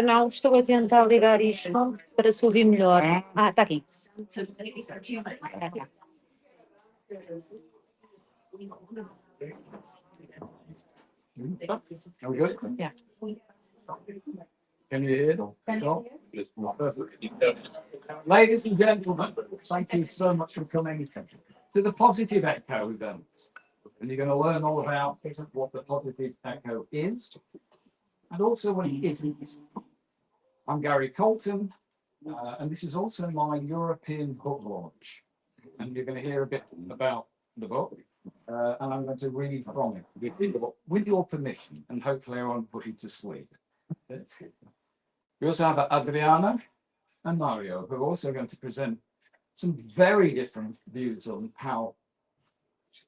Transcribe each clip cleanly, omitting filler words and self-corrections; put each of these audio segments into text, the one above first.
Não, estou a tentar ligar isto para se ouvir melhor. Ah, está aqui. Are we good? Yeah. Can you hear? Perfect. Ladies and gentlemen, thank you so much for coming to the Positive Echo event. And you're going to learn all about what the Positive Echo is and also what it isn't. I'm Gary Coulton, and this is also my European book launch. And you're going to hear a bit about the book, and I'm going to read from it with your permission, and hopefully I won't put you to sleep. We also have Adrana and Mario, who are also going to present some very different views on how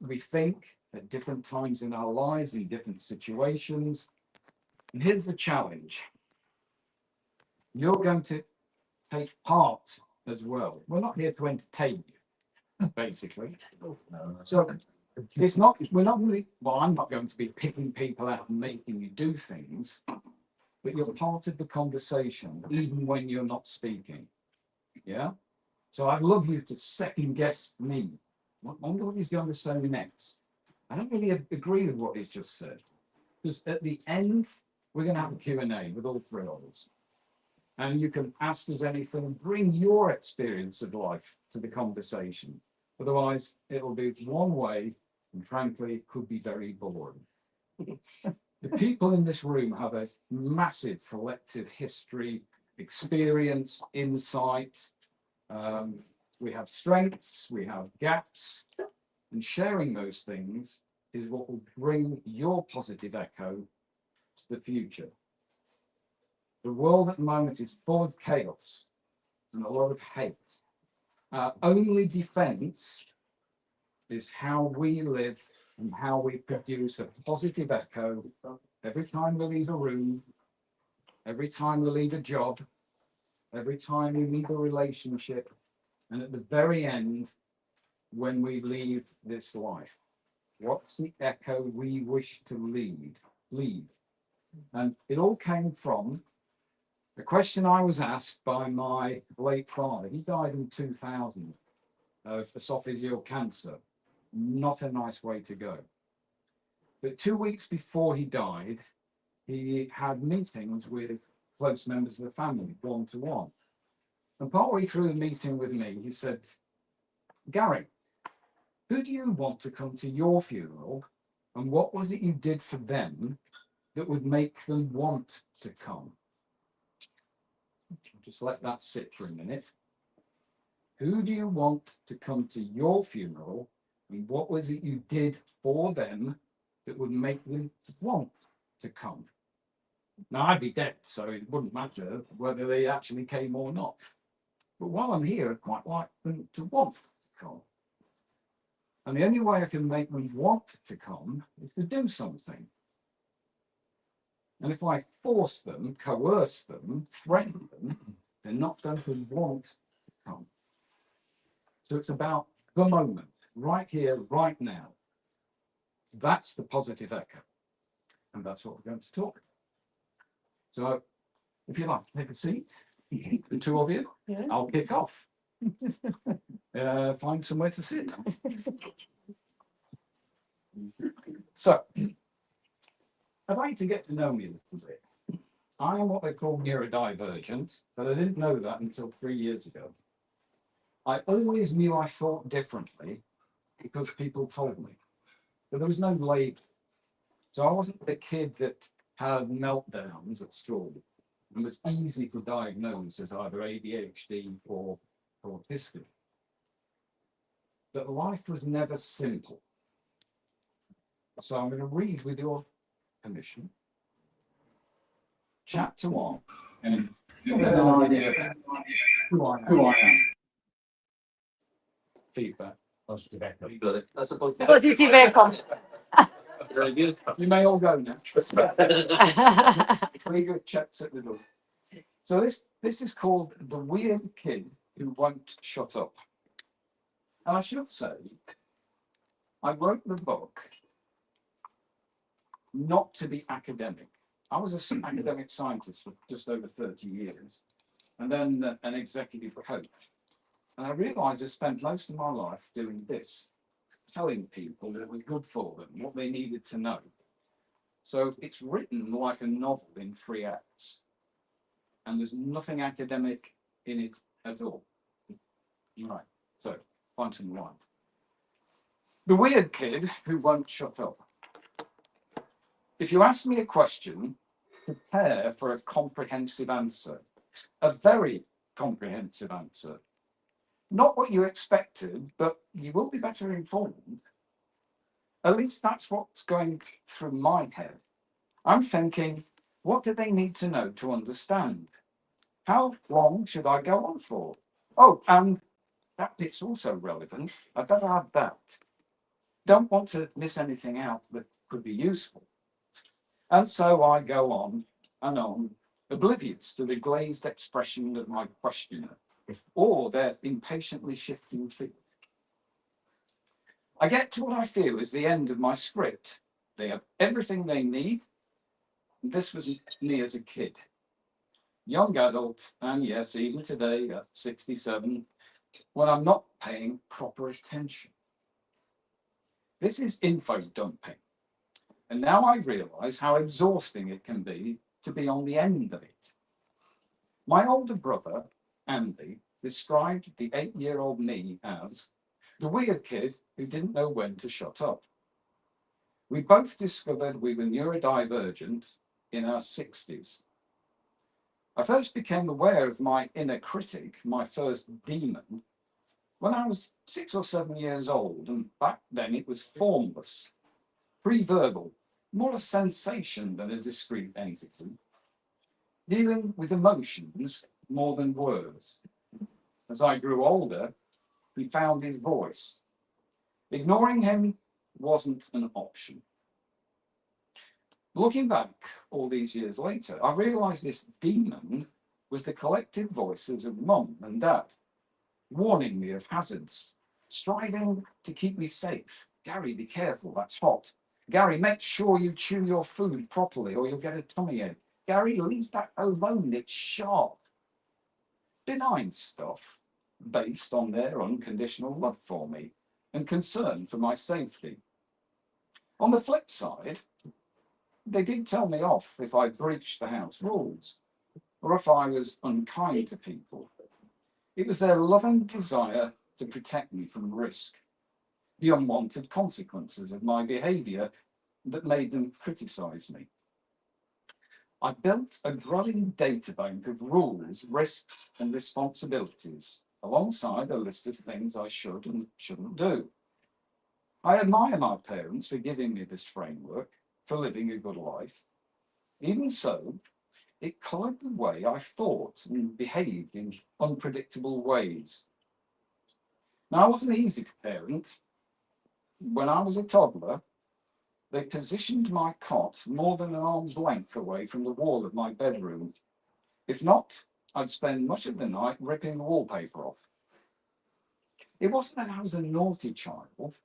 we think at different times in our lives, in different situations. And here's the challenge. You're going to take part as well. We're not here to entertain you, basically. So it's not, we're not really, well, I'm not going to be picking people out and making you do things, but you're part of the conversation, even when you're not speaking. Yeah? So I'd love you to second guess me. I wonder what he's going to say next. I don't really agree with what he's just said, because at the end, we're going to have a Q&A with all three of us. And you can ask us anything, bring your experience of life to the conversation. Otherwise, it'll be one way, and frankly, it could be very boring. The people in this room have a massive collective history, experience, insight. We have strengths, we have gaps, and sharing those things is what will bring your positive echo to the future. The world at the moment is full of chaos and a lot of hate. Our only defense is how we live and how we produce a positive echo every time we leave a room, every time we leave a job, every time we leave a relationship, and at the very end, when we leave this life. What's the echo we wish to leave? And it all came from the question I was asked by my late father. He died in 2000 of esophageal cancer. Not a nice way to go. But 2 weeks before he died, he had meetings with close members of the family, one-to-one. And partway through the meeting with me, he said, Gary, who do you want to come to your funeral? And what was it you did for them that would make them want to come? Just let that sit for a minute. Who do you want to come to your funeral? And what was it you did for them that would make them want to come? Now, I'd be dead, so it wouldn't matter whether they actually came or not. But while I'm here, I'd quite like them to want to come. And the only way I can make them want to come is to do something. And if I force them, coerce them, threaten them, they're not going to want to come. So it's about the moment, right here, right now. That's the positive echo. And that's what we're going to talk about. So if you like to take a seat, the two of you, yeah. I'll kick off. Find somewhere to sit. So, I'd like to get to know me a little bit. I am what they call neurodivergent, but I didn't know that until 3 years ago. I always knew I thought differently because people told me. But there was no label. So I wasn't the kid that had meltdowns at school and was easy to diagnose as either ADHD or autistic. But life was never simple. So I'm going to read with your permission. Chapter 1. And you get an idea of who I am. Feedback. Positive echo. You got it. That's a Positive echo. Very good. You may all go now. 3 good checks at the door. So this is called The Weird Kid Who Won't Shut Up. And I should say, I wrote the book not to be academic. I was an academic scientist for just over 30 years, and then an executive coach. And I realized I spent most of my life doing this, telling people that it was good for them, what they needed to know. So it's written like a novel in 3 acts, and there's nothing academic in it at all. Right, so quantum light. The weird kid who won't shut up. If you ask me a question, prepare for a comprehensive answer, a very comprehensive answer. Not what you expected, but you will be better informed. At least that's what's going through my head. I'm thinking, what do they need to know to understand? How long should I go on for? Oh, and that bit's also relevant. I better add that. Don't want to miss anything out that could be useful. And so I go on and on, oblivious to the glazed expression of my questioner or their impatiently shifting feet. I get to what I feel is the end of my script. They have everything they need. This was me as a kid. Young adult, and yes, even today at 67, when I'm not paying proper attention. This is info dumping. And now I realise how exhausting it can be to be on the end of it. My older brother, Andy, described the 8-year-old me as the weird kid who didn't know when to shut up. We both discovered we were neurodivergent in our 60s. I first became aware of my inner critic, my first demon, when I was 6 or 7 years old, and back then it was formless, pre-verbal, more a sensation than a discrete entity, dealing with emotions more than words. As I grew older, he found his voice. Ignoring him wasn't an option. Looking back all these years later, I realised this demon was the collective voices of mum and dad, warning me of hazards, striving to keep me safe. Gary, be careful, that's hot. Gary, make sure you chew your food properly or you'll get a tummy ache. Gary, leave that alone, it's sharp. Benign stuff based on their unconditional love for me and concern for my safety. On the flip side, they did tell me off if I breached the house rules or if I was unkind to people. It was their loving desire to protect me from risk, the unwanted consequences of my behaviour that made them criticise me. I built a growing databank of rules, risks and responsibilities, alongside a list of things I should and shouldn't do. I admire my parents for giving me this framework, for living a good life. Even so, it coloured the way I thought and behaved in unpredictable ways. Now, I wasn't easy to parent. When I was a toddler, they positioned my cot more than an arm's length away from the wall of my bedroom. If not, I'd spend much of the night ripping the wallpaper off. It wasn't that I was a naughty child.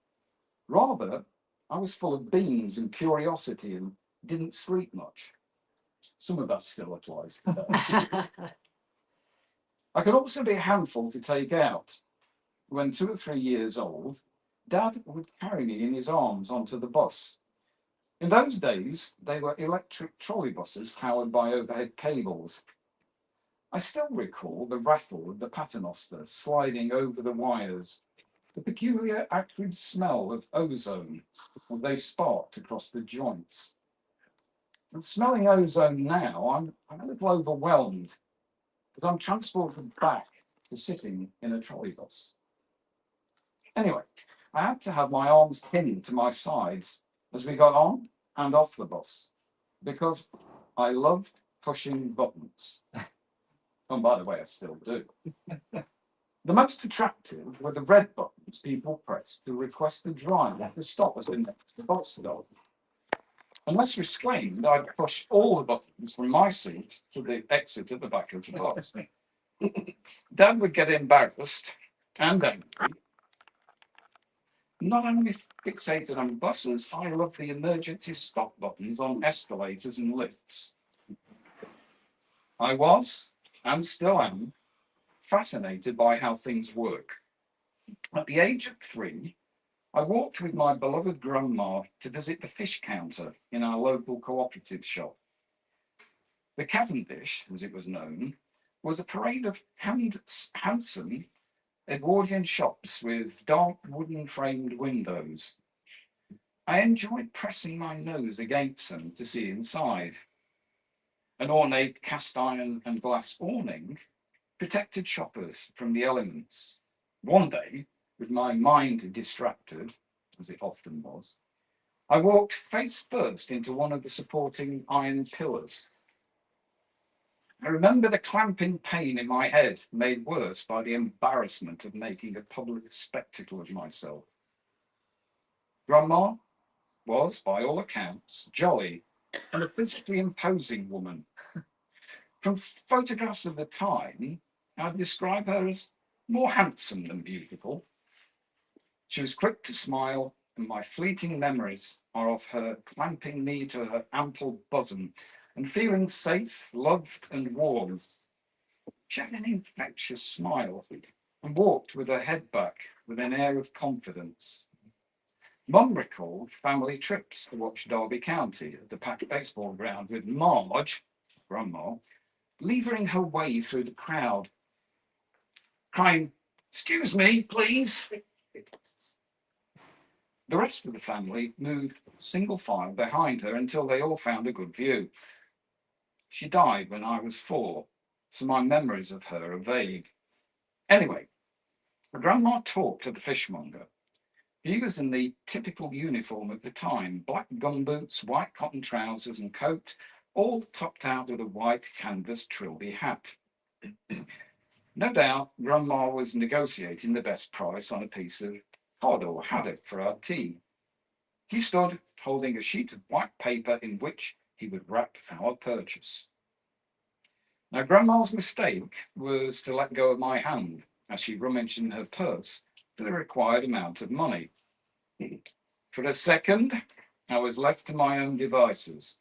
Rather, I was full of beans and curiosity and didn't sleep much. Some of that still applies today. I could also be a handful to take out. When 2 or 3 years old, Dad would carry me in his arms onto the bus. In those days, they were electric trolley buses powered by overhead cables. I still recall the rattle of the paternoster sliding over the wires, the peculiar acrid smell of ozone as they sparked across the joints. And smelling ozone now, I'm a little overwhelmed as I'm transported back to sitting in a trolley bus. Anyway, I had to have my arms pinned to my sides as we got on and off the bus because I loved pushing buttons. And by the way, I still do. The most attractive were the red buttons people pressed to request the driver to stop us in the bus stop. Unless restrained, I'd push all the buttons from my seat to the exit at the back of the bus. Dad would get embarrassed and angry. Not only fixated on buses, I love the emergency stop buttons on escalators and lifts. I was, and still am, fascinated by how things work. At the age of 3, I walked with my beloved grandma to visit the fish counter in our local cooperative shop. The Cavendish, as it was known, was a parade of handsome Edwardian shops with dark wooden framed windows. I enjoyed pressing my nose against them to see inside. An ornate cast iron and glass awning protected shoppers from the elements. One day, with my mind distracted, as it often was, I walked face first into one of the supporting iron pillars. I remember the clamping pain in my head, made worse by the embarrassment of making a public spectacle of myself. Grandma was, by all accounts, jolly and a physically imposing woman. From photographs of the time, I'd describe her as more handsome than beautiful. She was quick to smile, and my fleeting memories are of her clamping me to her ample bosom and feeling safe, loved, and warm. She had an infectious smile and walked with her head back with an air of confidence. Mum recalled family trips to watch Derby County at the packed baseball ground with Marge, Grandma, levering her way through the crowd, crying, "Excuse me, please." The rest of the family moved single file behind her until they all found a good view. She died when I was 4, so my memories of her are vague. Anyway, Grandma talked to the fishmonger. He was in the typical uniform of the time, black gumboots, white cotton trousers and coat, all topped out with a white canvas trilby hat. No doubt, Grandma was negotiating the best price on a piece of cod or haddock for our tea. He stood holding a sheet of white paper in which he would wrap our purchase. Now, Grandma's mistake was to let go of my hand as she rummaged in her purse for the required amount of money. For a second, I was left to my own devices.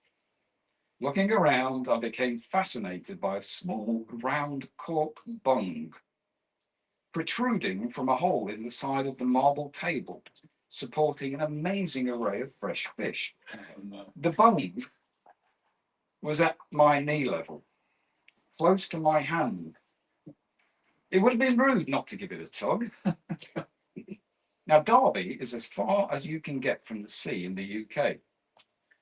Looking around, I became fascinated by a small, round cork bung protruding from a hole in the side of the marble table, supporting an amazing array of fresh fish. The bung was at my knee level, close to my hand. It would have been rude not to give it a tug. Now, Derby is as far as you can get from the sea in the UK.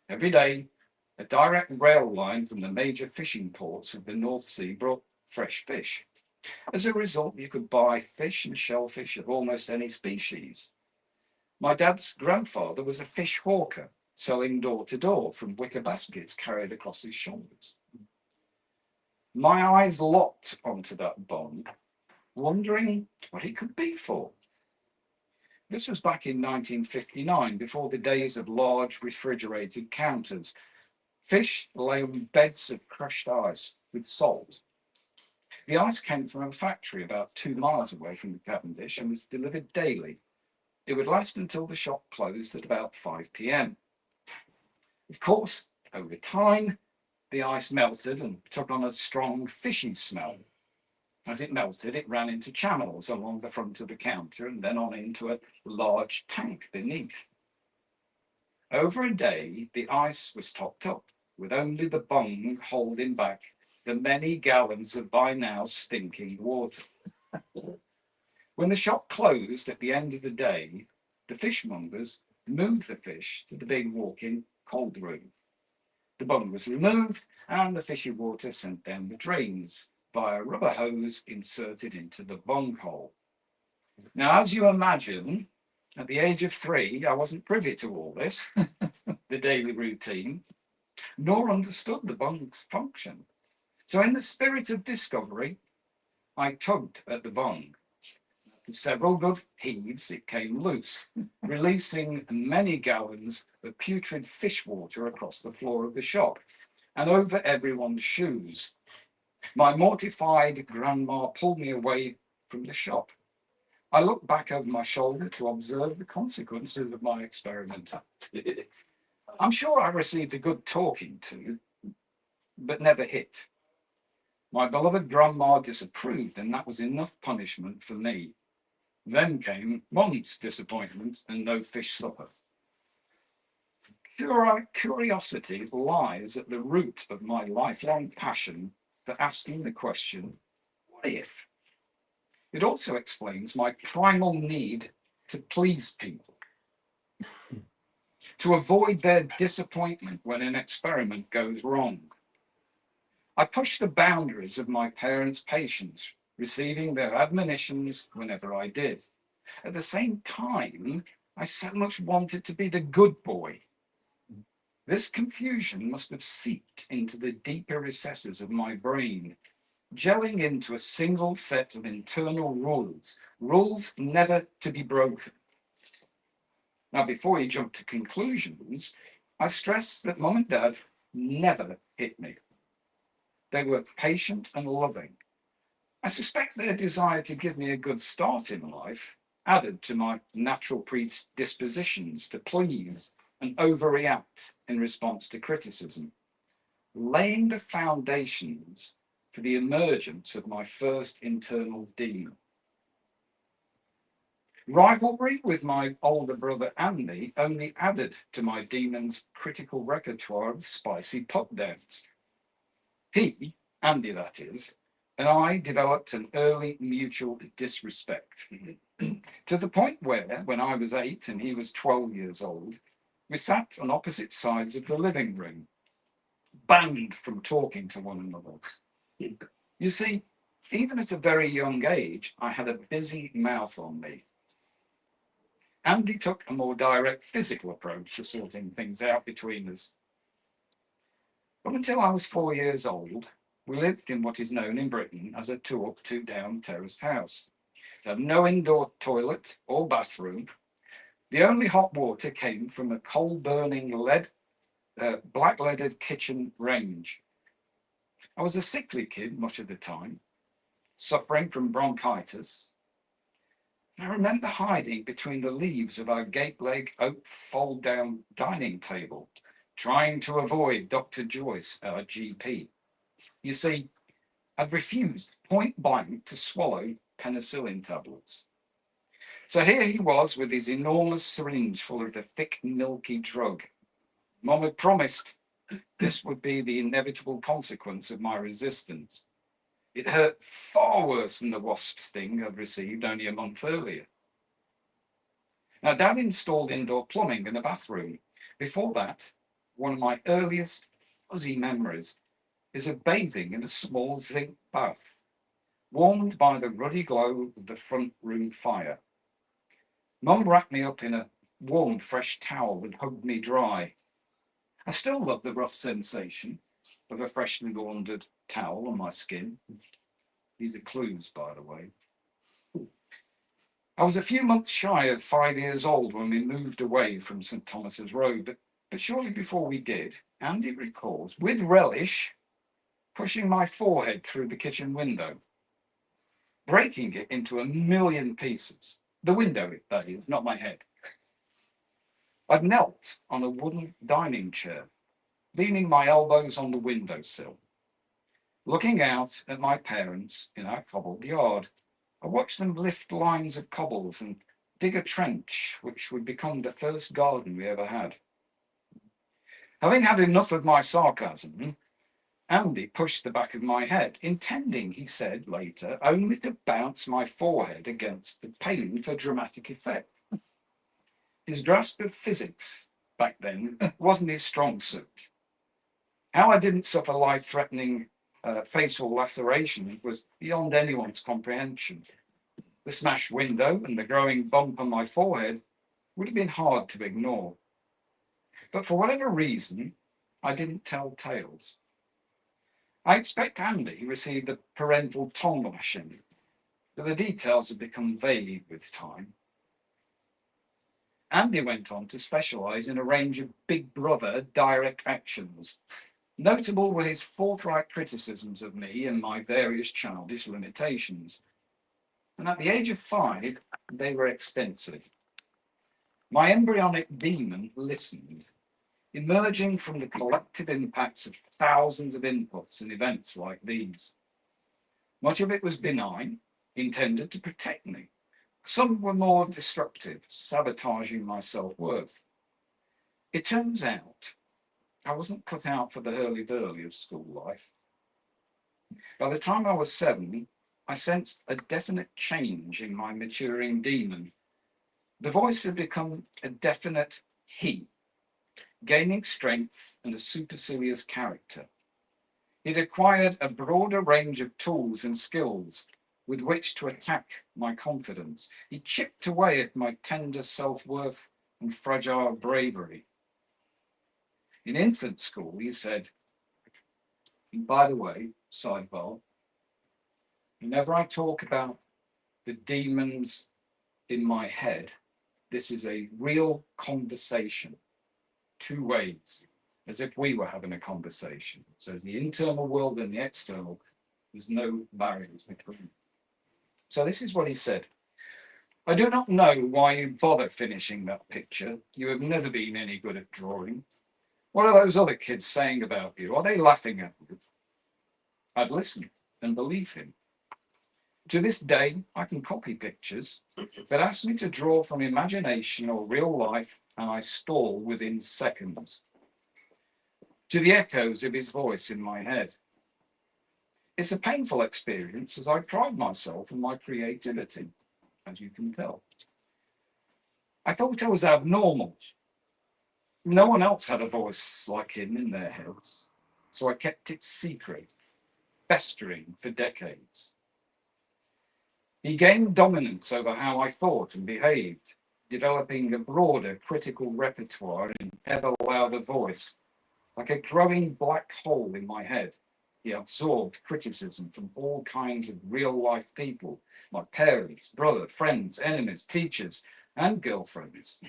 Every day, a direct rail line from the major fishing ports of the North Sea brought fresh fish. As a result, you could buy fish and shellfish of almost any species. My dad's grandfather was a fish hawker, selling door to door from wicker baskets carried across his shoulders. My eyes locked onto that bung, wondering what it could be for. This was back in 1959, before the days of large refrigerated counters. Fish lay on beds of crushed ice with salt. The ice came from a factory about 2 miles away from the Cavendish and was delivered daily. It would last until the shop closed at about 5 p.m. Of course, over time, the ice melted and took on a strong fishy smell. As it melted, it ran into channels along the front of the counter and then on into a large tank beneath. Over a day, the ice was topped up, with only the bung holding back the many gallons of by now stinking water. When the shop closed at the end of the day, the fishmongers moved the fish to the big walk-in cold room. The bung was removed and the fishy water sent down the drains via a rubber hose inserted into the bung hole. Now, as you imagine, at the age of 3, I wasn't privy to all this, the daily routine, nor understood the bung's function. So in the spirit of discovery, I tugged at the bung. After several good heaves, it came loose, releasing many gallons of putrid fish water across the floor of the shop and over everyone's shoes. My mortified grandma pulled me away from the shop. I looked back over my shoulder to observe the consequences of my experiment. I'm sure I received a good talking to, but never hit. My beloved grandma disapproved, and that was enough punishment for me. Then came Mum's disappointment and no fish supper. Curiosity lies at the root of my lifelong passion for asking the question, what if? It also explains my primal need to please people, to avoid their disappointment when an experiment goes wrong. I push the boundaries of my parents' patience, receiving their admonitions whenever I did. At the same time, I so much wanted to be the good boy. This confusion must have seeped into the deeper recesses of my brain, gelling into a single set of internal rules never to be broken. Now, before you jump to conclusions, I stress that Mum and Dad never hit me. They were patient and loving. I suspect their desire to give me a good start in life added to my natural predispositions to please and overreact in response to criticism, laying the foundations for the emergence of my first internal demon. Rivalry with my older brother Andy only added to my demon's critical repertoire of spicy put-downs. He, Andy that is, and I developed an early mutual disrespect to the point where, when I was 8 and he was 12 years old, we sat on opposite sides of the living room, banned from talking to one another. You see, even at a very young age, I had a busy mouth on me. Andy took a more direct physical approach to sorting things out between us. Up until I was 4 years old, we lived in what is known in Britain as a 2-up, 2-down terraced house. It had no indoor toilet or bathroom. The only hot water came from a coal-burning black-leaded kitchen range. I was a sickly kid much of the time, suffering from bronchitis. I remember hiding between the leaves of our gate-leg oak fold-down dining table, trying to avoid Dr. Joyce, our GP. You see, I'd refused point blank to swallow penicillin tablets. So here he was with his enormous syringe full of the thick, milky drug. Mum had promised this would be the inevitable consequence of my resistance. It hurt far worse than the wasp sting I'd received only a month earlier. Now, Dad installed indoor plumbing in the bathroom. Before that, one of my earliest fuzzy memories is of bathing in a small zinc bath, warmed by the ruddy glow of the front room fire. Mum wrapped me up in a warm, fresh towel and hugged me dry. I still love the rough sensation of a freshly laundered towel on my skin. These are clues, by the way. I was a few months shy of 5 years old when we moved away from St. Thomas's Road, but shortly before we did, Andy recalls, with relish, pushing my forehead through the kitchen window, breaking it into a million pieces. The window, that is, not my head. I'd knelt on a wooden dining chair, leaning my elbows on the windowsill, looking out at my parents in our cobbled yard. I watched them lift lines of cobbles and dig a trench, which would become the first garden we ever had. Having had enough of my sarcasm, Andy pushed the back of my head, intending, he said later, only to bounce my forehead against the pane for dramatic effect. His grasp of physics back then wasn't his strong suit. How I didn't suffer life-threatening facial laceration was beyond anyone's comprehension. The smashed window and the growing bump on my forehead would have been hard to ignore. But for whatever reason, I didn't tell tales. I expect Andy received a parental tongue lashing, but the details have become vague with time. Andy went on to specialise in a range of Big Brother direct actions. Notable were his forthright criticisms of me and my various childish limitations. And at the age of 5, they were extensive. My embryonic demon listened, emerging from the collective impacts of thousands of inputs and events like these. Much of it was benign, intended to protect me. Some were more destructive, sabotaging my self-worth. It turns out I wasn't cut out for the hurly-burly of school life. By the time I was 7, I sensed a definite change in my maturing demon. The voice had become a definite he, gaining strength and a supercilious character. It acquired a broader range of tools and skills with which to attack my confidence. He chipped away at my tender self-worth and fragile bravery. In infant school, he said, and by the way, sidebar, whenever I talk about the demons in my head, this is a real conversation, 2 ways, as if we were having a conversation. So the internal world and the external, there's no barriers between. So this is what he said. I do not know why you bother finishing that picture. You have never been any good at drawing. What are those other kids saying about you? Are they laughing at you? I'd listen and believe him. To this day, I can copy pictures, but ask me to draw from imagination or real life, and I stall within seconds. To the echoes of his voice in my head. It's a painful experience, as I pride myself in my creativity, as you can tell. I thought I was abnormal. No one else had a voice like him in their heads, so I kept it secret, festering for decades. He gained dominance over how I thought and behaved, developing a broader critical repertoire and ever louder voice. Like a growing black hole in my head, he absorbed criticism from all kinds of real-life people, my parents, brother, friends, enemies, teachers, and girlfriends,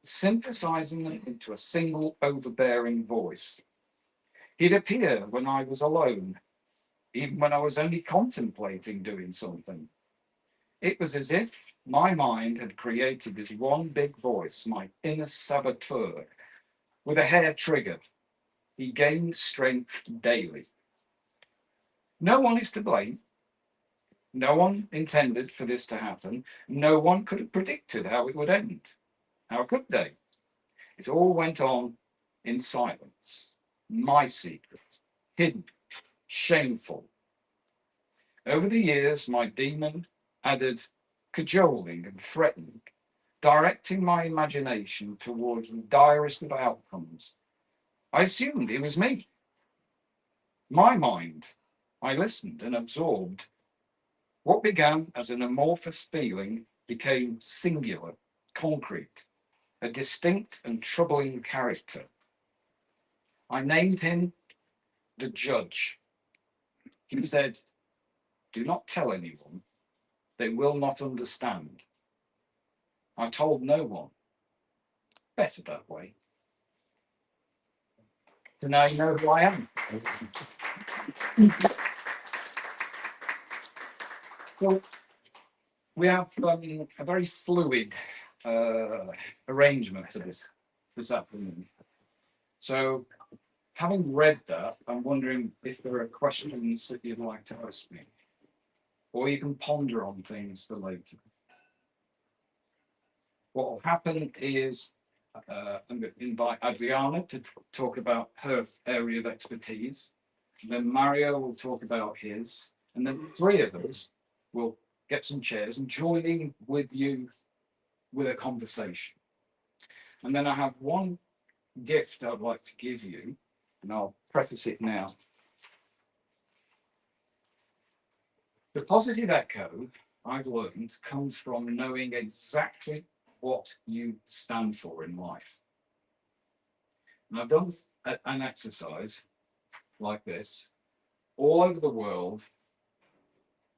synthesizing them into a single overbearing voice. He'd appear when I was alone, even when I was only contemplating doing something. It was as if my mind had created this one big voice, my inner saboteur, with a hair trigger. He gained strength daily. No one is to blame. No one intended for this to happen. No one could have predicted how it would end. How could they? It all went on in silence. My secret, hidden, shameful. Over the years, my demon added cajoling and threatening, directing my imagination towards the direst of outcomes. I assumed it was me. My mind. I listened and absorbed. What began as an amorphous feeling became singular, concrete, a distinct and troubling character. I named him the Judge. He said, do not tell anyone. They will not understand. I told no one. Better that way. So now you know who I am. So we have a very fluid arrangement to this afternoon. So having read that, I'm wondering if there are questions that you'd like to ask me, or you can ponder on things for later. What will happen is I'm going to invite Adrana to talk about her area of expertise. And then Mario will talk about his. And then the 3 of us will get some chairs and join in with you with a conversation. And then I have one gift I'd like to give you, and I'll preface it now. The positive echo, I've learned, comes from knowing exactly what you stand for in life. And I've done an exercise like this all over the world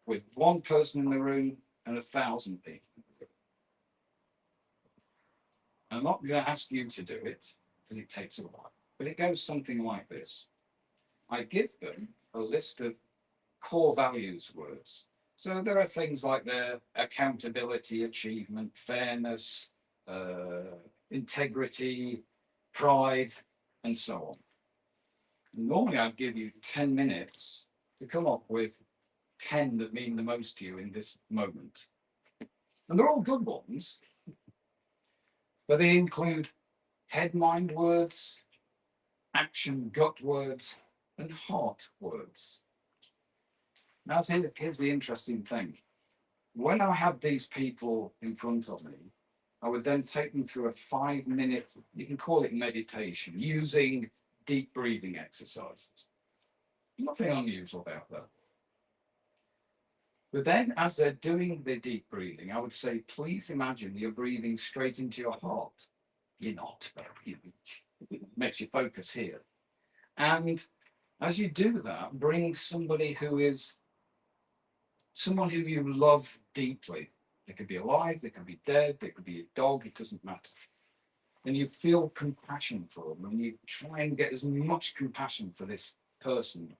with 1 person in the room and 1,000 people. I'm not going to ask you to do it because it takes a while, but it goes something like this. I give them a list of core values words So there are things like their accountability, achievement, fairness, integrity, pride, and so on. Normally I'd give you 10 minutes to come up with 10 that mean the most to you in this moment. And they're all good ones, but they include head mind words, action gut words, and heart words. Now, here's the interesting thing. When I had these people in front of me, I would then take them through a 5-minute, you can call it meditation, using deep breathing exercises. Nothing unusual about that. But then as they're doing the deep breathing, I would say, please imagine you're breathing straight into your heart. You're not, but it makes you focus here. And as you do that, bring somebody who is someone who you love deeply. They could be alive, they could be dead, they could be a dog, it doesn't matter. And you feel compassion for them, and you try and get as much compassion for this person.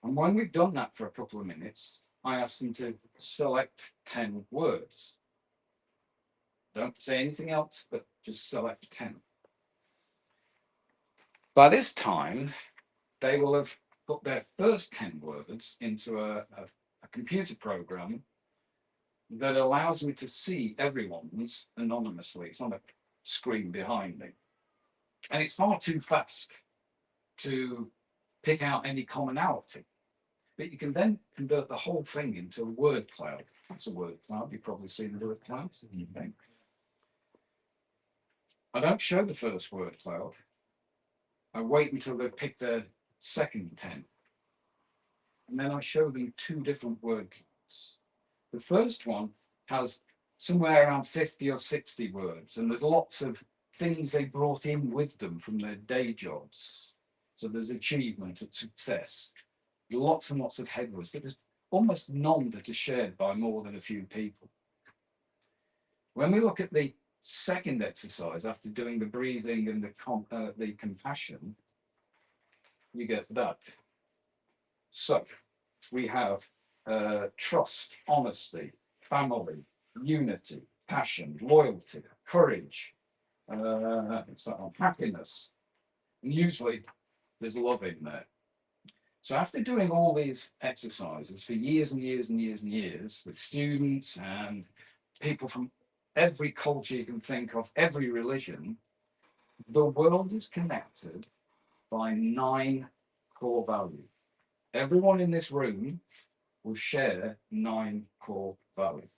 And when we've done that for a couple of minutes, I ask them to select 10 words. Don't say anything else, but just select 10. By this time, they will have put their first 10 words into a computer program that allows me to see everyone's anonymously. It's on a screen behind me. And it's far too fast to pick out any commonality. But you can then convert the whole thing into a word cloud. That's a word cloud. You've probably seen the word clouds. I don't show the first word cloud. I wait until they pick their second 10. And then I show them 2 different word clouds. The first one has somewhere around 50 or 60 words, and there's lots of things they brought in with them from their day jobs. So there's achievement and success, lots and lots of head words, but there's almost none that are shared by more than a few people. When we look at the second exercise, after doing the breathing and the compassion, you get that. So we have trust, honesty, family, unity, passion, loyalty, courage, happiness. And usually there's love in there. So after doing all these exercises for years and years and years and years with students and people from every culture you can think of, every religion, the world is connected by 9 core values. Everyone in this room will share 9 core values.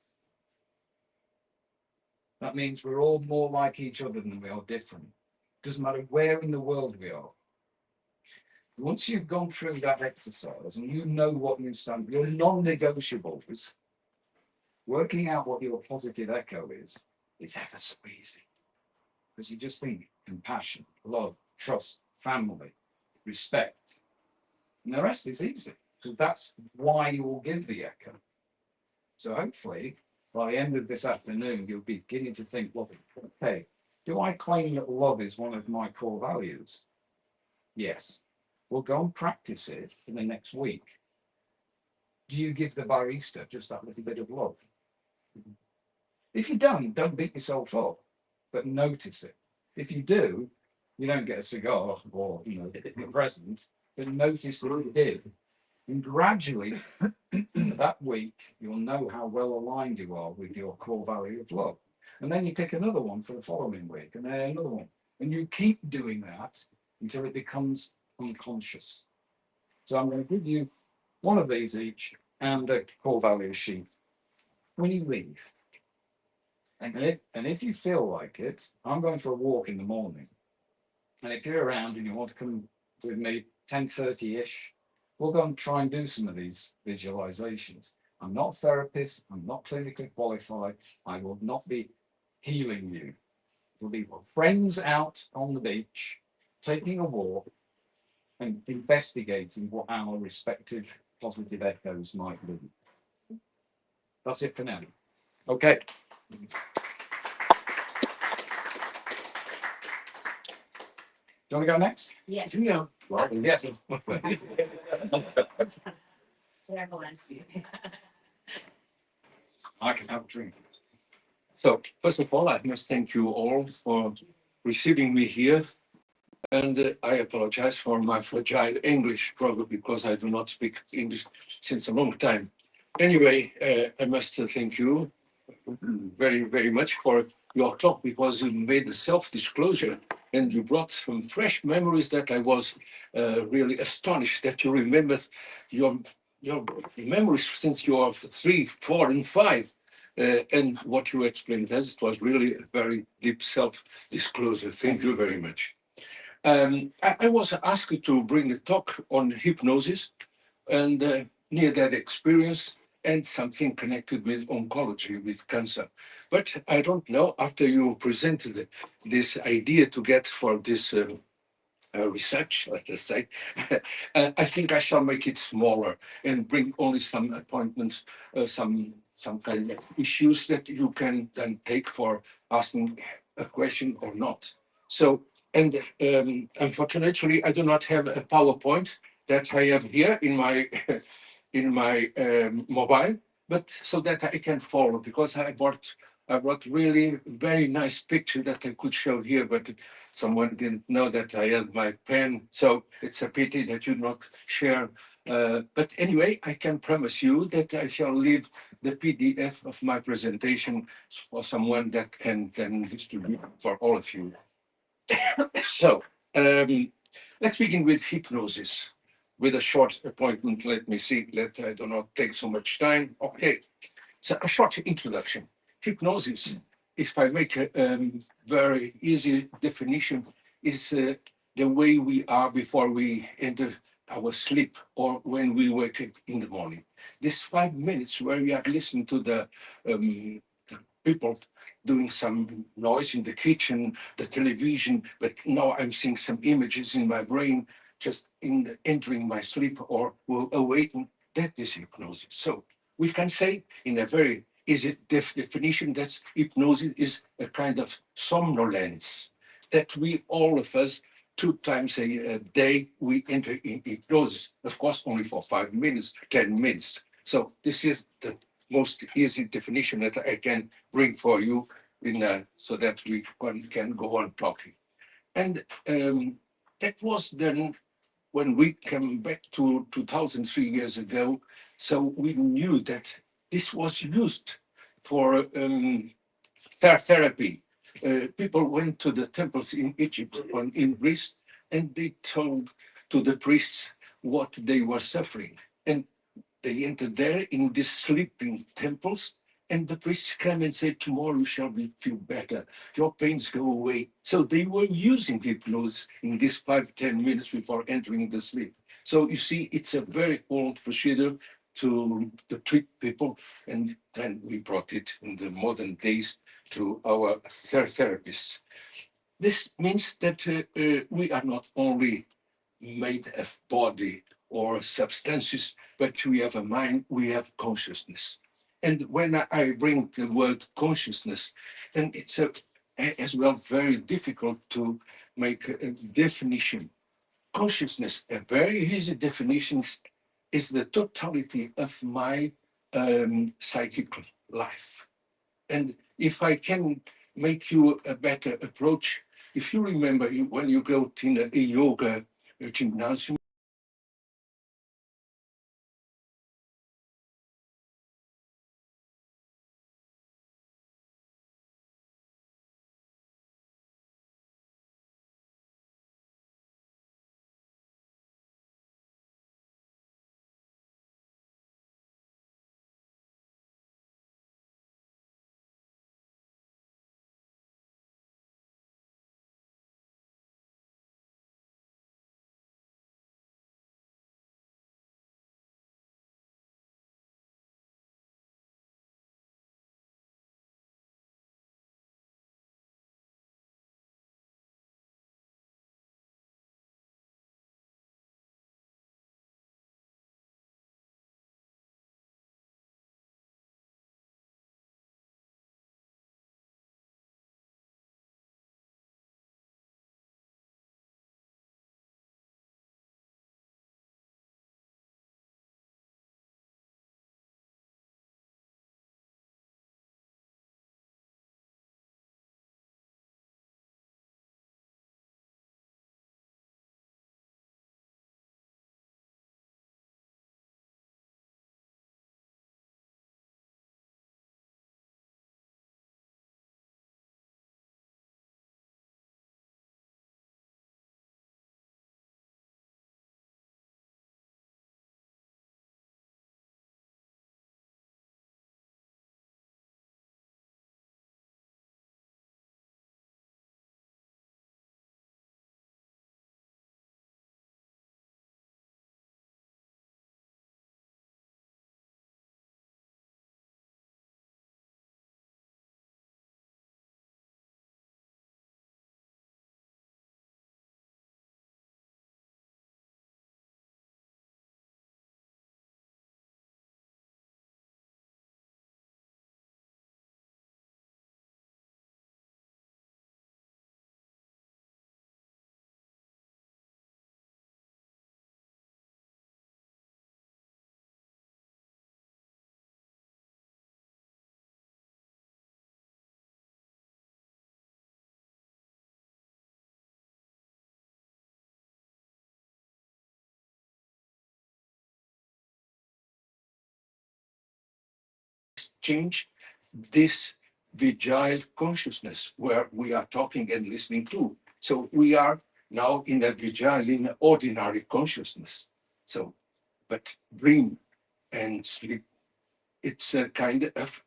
That means we're all more like each other than we are different. Doesn't matter where in the world we are. Once you've gone through that exercise and you know what you stand, your non-negotiables, working out what your positive echo is ever so easy. Because you just think compassion, love, trust, family, respect. And the rest is easy, because that's why you will give the echo. So hopefully, by the end of this afternoon, you'll be beginning to think, well, okay, do I claim that love is one of my core values? Yes. We'll go and practice it in the next week. Do you give the barista just that little bit of love? If you don't beat yourself up, but notice it. If you do, you don't get a cigar or a present, but notice that you did. And gradually, that week, you'll know how well aligned you are with your core value of love. And then you pick another one for the following week, and then another one. And you keep doing that until it becomes unconscious. So I'm going to give you one of these each and a core value sheet when you leave. And if you feel like it, I'm going for a walk in the morning. And if you're around and you want to come with me 10:30-ish, we'll go and try and do some of these visualizations. I'm not a therapist. I'm not clinically qualified. I will not be healing you. We'll be friends out on the beach, taking a walk and investigating what our respective positive echoes might be. That's it for now. Okay. Do you want to go next? Yes. Yeah. Well, yes. I can have a drink. So, first of all, I must thank you all for receiving me here. And I apologize for my fragile English, probably because I do not speak English since a long time. Anyway, I must thank you very, very much for your talk because you made a self-disclosure and you brought some fresh memories that I was really astonished that you remembered your your memories since you are 3, 4, and 5. And what you explained as it was really a very deep self-disclosure. Thank you very much. I was asked to bring a talk on hypnosis and near that experience and something connected with oncology, with cancer. But I don't know, after you presented this idea to get for this research, let us say, I think I shall make it smaller and bring only some appointments, some kind of issues that you can then take for asking a question or not. So, and unfortunately, I do not have a PowerPoint that I have here in my in my mobile, but so that I can follow because I brought really very nice picture that I could show here, but someone didn't know that I had my pen, so it's a pity that you not share. But anyway, I can promise you that I shall leave the PDF of my presentation for someone that can then distribute for all of you. So let's begin with hypnosis. With a short appointment, let me see, let I do not take so much time. Okay, so a short introduction. Hypnosis, if I make a very easy definition, is the way we are before we enter our sleep or when we wake up in the morning. This 5 minutes where we are listening to the people doing some noise in the kitchen, the television, but now I'm seeing some images in my brain just in entering my sleep or awakening. That is hypnosis. So we can say in a very easy definition that hypnosis is a kind of somnolence that we, all of us, 2 times a day, we enter in hypnosis. Of course, only for 5 minutes, 10 minutes. So this is the most easy definition that I can bring for you so that we can go on talking. And that was then when we came back to 2003 years ago. So we knew that this was used for therapy. People went to the temples in Egypt or in Greece and they told to the priests what they were suffering. And they entered there in these sleeping temples, and the priests come and say, tomorrow you shall feel better. Your pains go away. So they were using hypnosis in these 5-10 minutes before entering the sleep. So you see, it's a very old procedure to treat people. And then we brought it in the modern days to our therapists. This means that we are not only made of body or substances, but we have a mind, we have consciousness. And when I bring the word consciousness, then it's as well very difficult to make a definition. Consciousness, a very easy definition, is the totality of my psychic life. And if I can make you a better approach, if you remember when you go to a yoga gymnasium, change this vigile consciousness where we are talking and listening to. So we are now in a vigile, in an ordinary consciousness. So, but dream and sleep, it's a kind of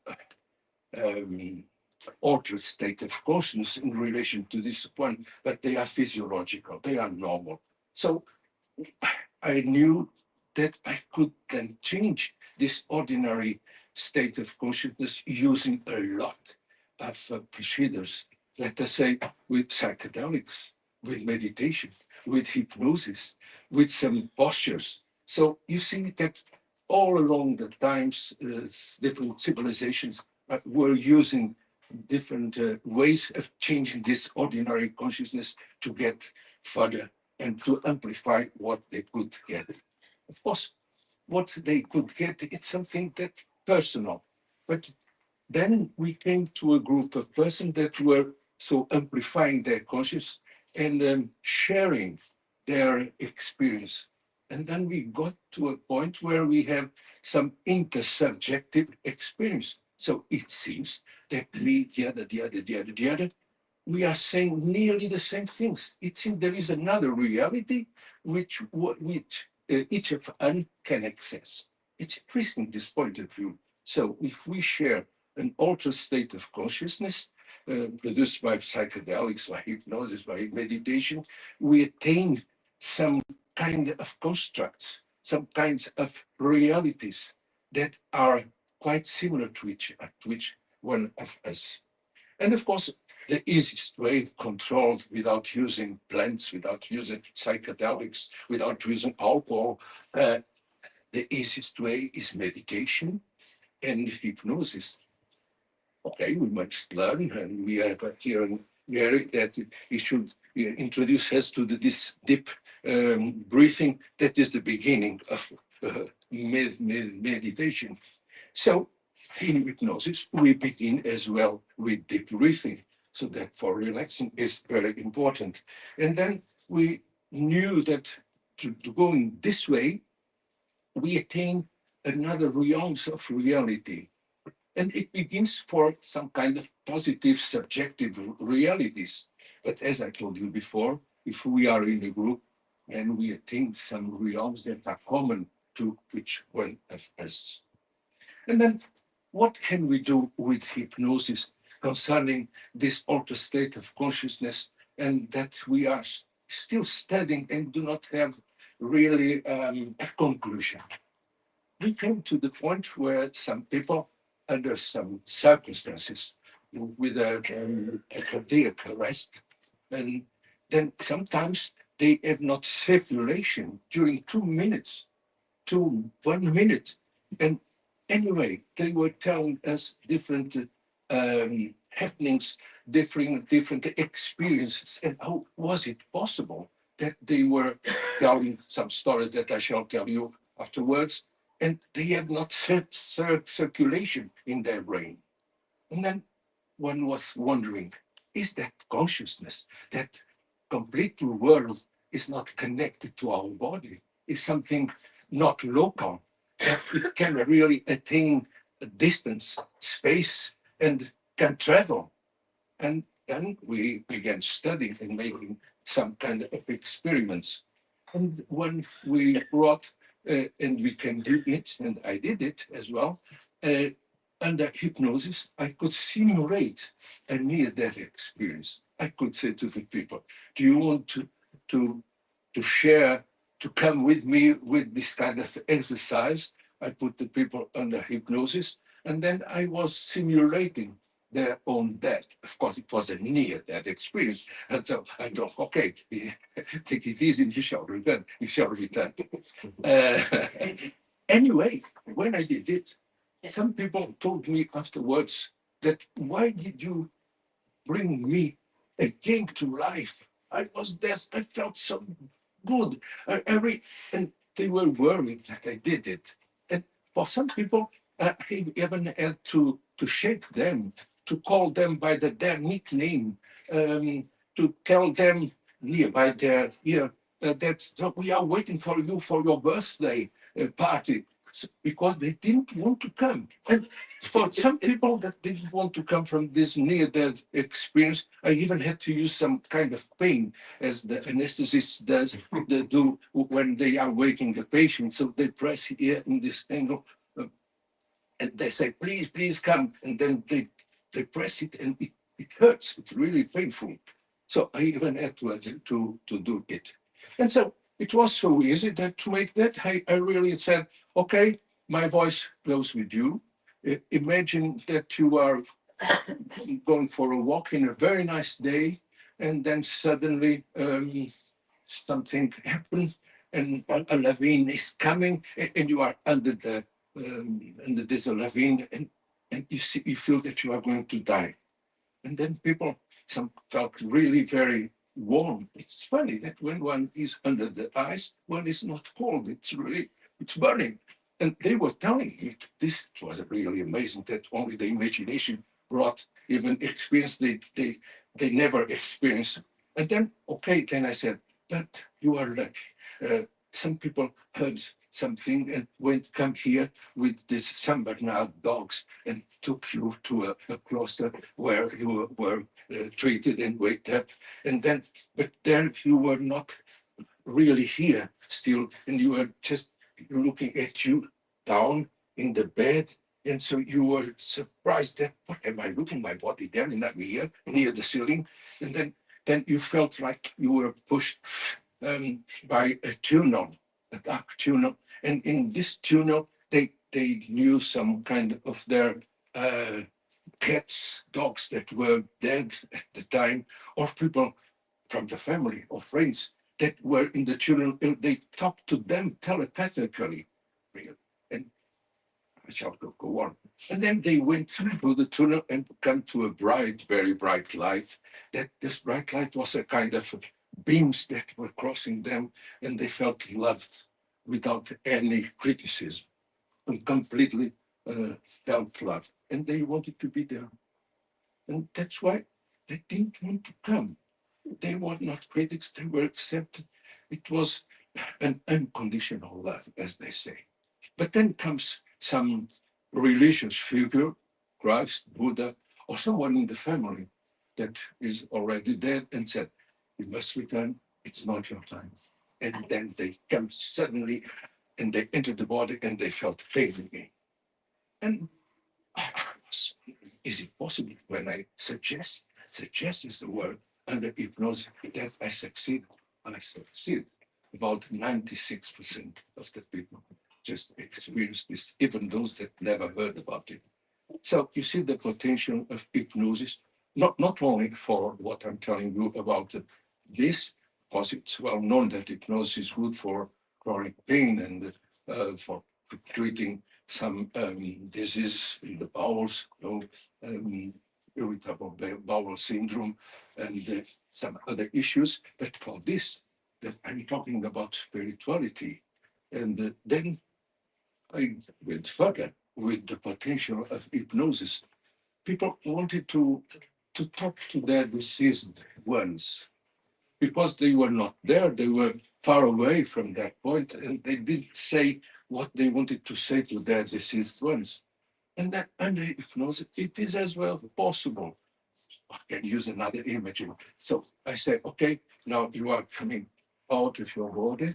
altered state of consciousness in relation to this one, but they are physiological, they are normal. So I knew that I could then change this ordinary state of consciousness using a lot of procedures, let us say with psychedelics, with meditation, with hypnosis, with some postures. So you see that all along the times, different civilizations were using different ways of changing this ordinary consciousness to get further and to amplify what they could get. Of course, what they could get, it's something that personal. But then we came to a group of persons that were so amplifying their conscious and sharing their experience. And then we got to a point where we have some intersubjective experience. So it seems that we, the other, we are saying nearly the same things. It seems there is another reality which each of us can access. It's interesting, this point of view. So if we share an altered state of consciousness produced by psychedelics, by hypnosis, by meditation, we attain some kind of constructs, some kinds of realities that are quite similar to each one of us. And of course, the easiest way, controlled without using plants, without using psychedelics, without using alcohol, the easiest way is meditation and hypnosis. Okay, we must learn, and we have here in Gary that he should introduce us to this deep breathing. That is the beginning of meditation. So in hypnosis, we begin as well with deep breathing. So that for relaxing is very important. And then we knew that to go in this way, we attain another realms of reality. And it begins for some kind of positive subjective realities. But as I told you before, if we are in a group and we attain some realms that are common to each one of us. And then what can we do with hypnosis concerning this altered state of consciousness and that we are still studying and do not have really a conclusion? We came to the point where some people, under some circumstances, with a cardiac arrest, and then sometimes they have not circulation during 2 minutes to 1 minute. And anyway, they were telling us different happenings, different experiences, and how was it possible that they were telling some stories that I shall tell you afterwards, and they have not circulation in their brain. And then one was wondering, is that consciousness, that complete world is not connected to our body, is something not local, that it can really attain a distance, space, and can travel. And then we began studying and making some kind of experiments. And when we brought, and we can do it, and I did it as well, under hypnosis, I could simulate a near-death experience. I could say to the people, do you want to share, to come with me with this kind of exercise? I put the people under hypnosis, and then I was simulating their own death. Of course, it was a near-death experience. And so I thought, okay, take it easy, you shall return, you shall return. Anyway, when I did it, some people told me afterwards that, why did you bring me again to life? I was dead, I felt so good. And they were worried that I did it. And for some people, I even had to shake them, to call them by their nickname, to tell them by their ear that we are waiting for you for your birthday party. because they didn't want to come. And for some people that didn't want to come from this near-death experience, I even had to use some kind of pain, as the anesthetist does, they do when they are waking the patient. So they press here in this angle, and they say, please, please come. And then they press it, and it hurts. It's really painful. So I even had to do it. And so it was so easy that to make that, I really said, okay, my voice goes with you. Imagine that you are going for a walk in a very nice day, and then suddenly something happens, and a lavine is coming, and you are under this lavine, and you feel that you are going to die. And then some felt really very warm. It's funny that when one is under the ice, one is not cold. It's burning. And they were telling me this was really amazing that only the imagination brought even experience they never experienced. And then, okay, then I said, but you are lucky. Some people heard something and come here with these San Bernard dogs and took you to a cloister where you were treated and waked up. And then, but there you were not really here still, and you were just looking at you down in the bed. And so you were surprised that, what am I looking my body there and not here near the ceiling? And then you felt like you were pushed by a tunnel, a dark tunnel. And in this tunnel, they knew some kind of their cats, dogs that were dead at the time, or people from the family or friends that were in the tunnel. And they talked to them telepathically. And I shall go on. And then they went through the tunnel and come to a very bright light. That this bright light was a kind of beams that were crossing them, and they felt loved without any criticism, and completely felt love. And they wanted to be there. And that's why they didn't want to come. They were not critics, they were accepted. It was an unconditional love, as they say. But then comes some religious figure, Christ, Buddha, or someone in the family that is already dead and said, you must return, it's not your time. And then they come suddenly and they enter the body and they felt pain again. And is it possible when I suggest is the word, under hypnosis, that I succeed? I succeed. About 96% of the people just experience this, even those that never heard about it. So you see the potential of hypnosis, not only for what I'm telling you about this, because it's well known that hypnosis is good for chronic pain and for treating some disease in the bowels, irritable bowel syndrome, and some other issues. But for this, that I'm talking about spirituality, and then I went further with the potential of hypnosis. People wanted to talk to their deceased ones because they were not there. They were far away from that point, and they didn't say what they wanted to say to their deceased ones. And that under hypnosis, it is as well possible. I can use another image. So I said, okay, now you are coming out of your body.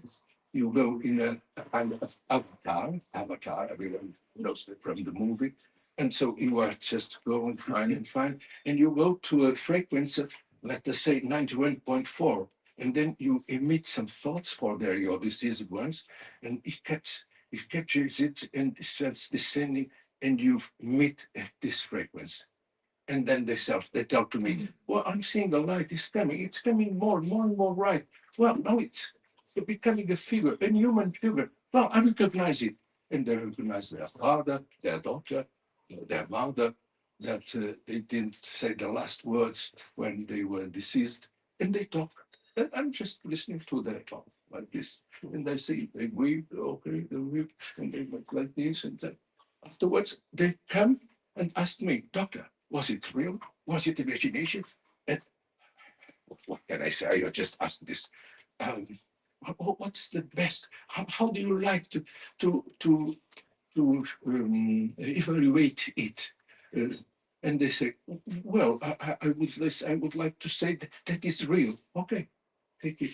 You go in a kind of avatar, everyone knows it from the movie. And so you are just going fine and fine. And you go to a frequency of, let us say, 91.4. And then you emit some thoughts for your deceased ones. And it catches it and it starts descending, and you meet at this frequency. And then they tell to me, well, I'm seeing the light is coming. It's coming more and more right. Well, now it's becoming a figure, a human figure. Well, I recognize it. And they recognize their father, their daughter, their mother, that they didn't say the last words when they were deceased. And they talk. And I'm just listening to their talk like this. And they say, they weep, okay, they weep, and they look like this and that. Afterwards, they come and ask me, doctor, was it real? Was it imagination? And what can I say? I just asked this. What's the best? How do you like to to evaluate it. And they say, well, I would like to say that is real. Okay, take it.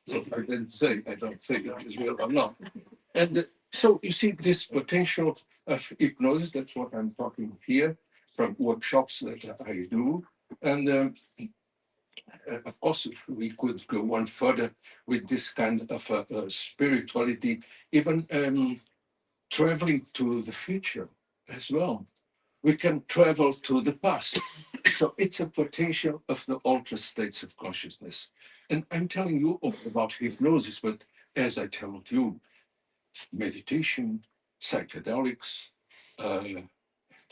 So I don't say that is real or not. And so you see this potential of hypnosis, that's what I'm talking here from workshops that I do. And of course, we could go one further with this kind of spirituality, even traveling to the future as well. We can travel to the past. So it's a potential of the altered states of consciousness. And I'm telling you about hypnosis, but as I told you, meditation, psychedelics, the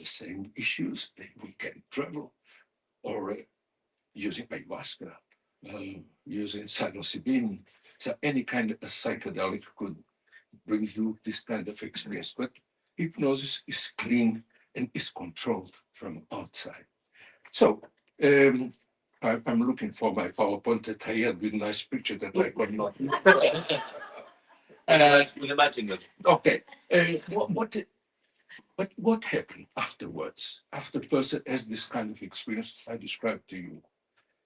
same issues. We can travel, or using ayahuasca, using psilocybin. So any kind of psychedelic could bring you this kind of experience. But hypnosis is clean and is controlled from outside. So I'm looking for my PowerPoint that I had with nice picture that I could not. We'll imagine it. Okay. What happened afterwards? After the person has this kind of experience I described to you,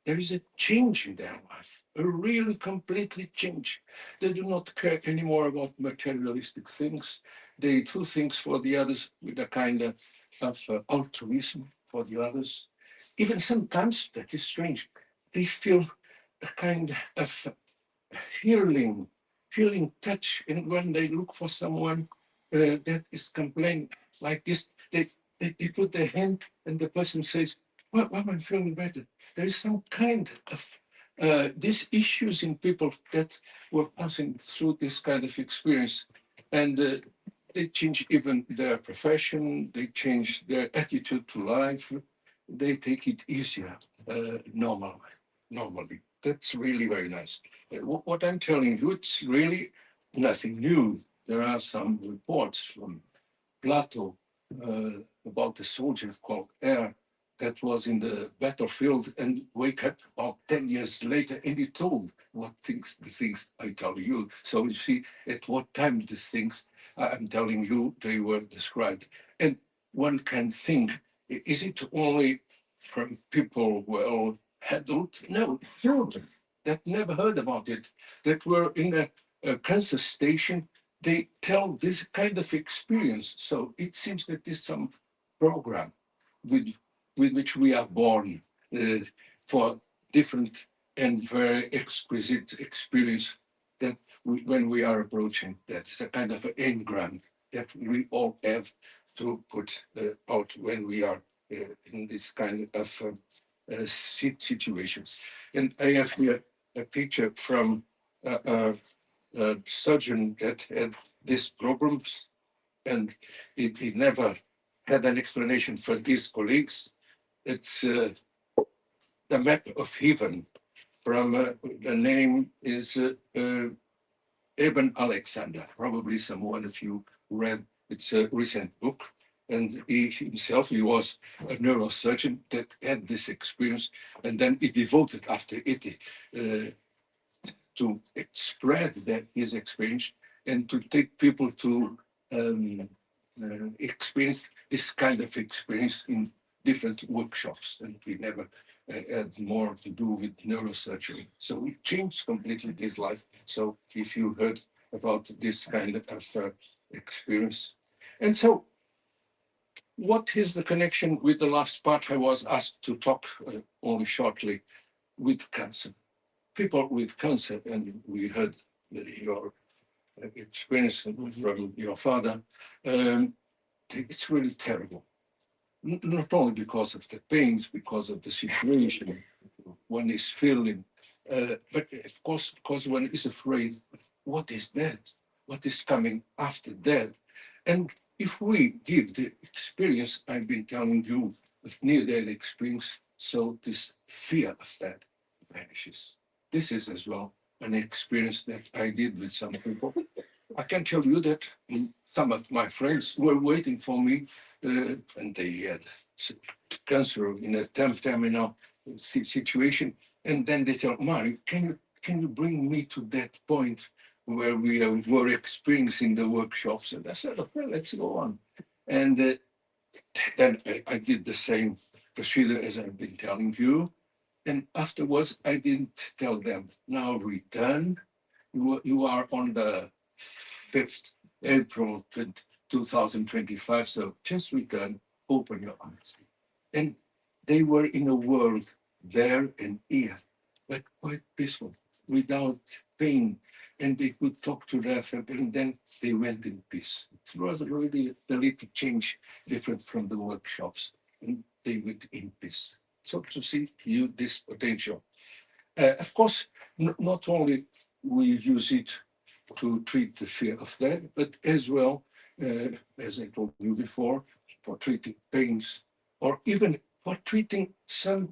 there is a change in their life, a really completely change. They do not care anymore about materialistic things. They do things for the others with a kind of altruism for the others. Even sometimes, that is strange, they feel a kind of healing touch. And when they look for someone that is complaining like this, they put their hand and the person says, well, I'm feeling better. There is some kind of these issues in people that were passing through this kind of experience. And they change even their profession, they change their attitude to life, they take it easier normally. That's really very nice. What I'm telling you, it's really nothing new. There are some reports from Plato about a soldier called Air that was in the battlefield and wake up about 10 years later and he told the things I tell you. So you see at what time the things I'm telling you, they were described. And one can think, is it only from people, well, adult? No, children that never heard about it, that were in a cancer station, they tell this kind of experience. So it seems that there's some program with which we are born for different and very exquisite experience that when we are approaching, that's a kind of an engram that we all have to put out when we are in this kind of situations. And I have here a picture from a surgeon that had these problems and he never had an explanation for his colleagues. It's the map of heaven from the name is Ibn Alexander. Probably someone of you read, it's a recent book. And he himself, he was a neurosurgeon that had this experience. And then he devoted after it to spread his experience and to take people to experience this kind of experience in different workshops. And he never had more to do with neurosurgery. So it changed completely his life. So if you heard about this kind of experience. And so what is the connection with the last part I was asked to talk only shortly with cancer? People with cancer, and we heard your experience from your father, it's really terrible. Not only because of the pains, because of the situation one is feeling, but of course, because one is afraid, what is death? What is coming after death? And if we give the experience I've been telling you of near-death experience, so this fear of death vanishes. This is as well an experience that I did with some people. I can tell you that some of my friends were waiting for me and they had cancer in a terminal situation. And then they tell, Mario, can you bring me to that point where we were experiencing the workshops. And I said, okay, let's go on. And then I did the same procedure as I've been telling you. And afterwards, I didn't tell them, now return. You are on the 5th April 2025, so just return, open your eyes. And they were in a world there and here, but quite peaceful, without pain. And they could talk to their family, and then they went in peace. It was really a little change different from the workshops, and they went in peace. So to see you this potential. Of course, not only we use it to treat the fear of death, but as well, as I told you before, for treating pains, or even for treating some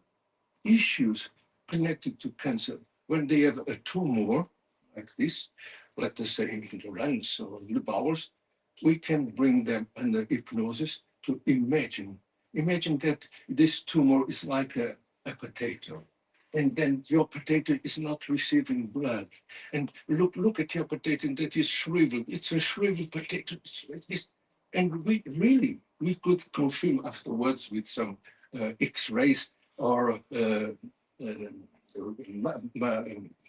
issues connected to cancer. When they have a tumor like this, let us say in the lungs or in the bowels, we can bring them under hypnosis to imagine. Imagine that this tumor is like a potato, and then your potato is not receiving blood. And look at your potato that is shriveled. It's a shriveled potato. And we could confirm afterwards with some X-rays or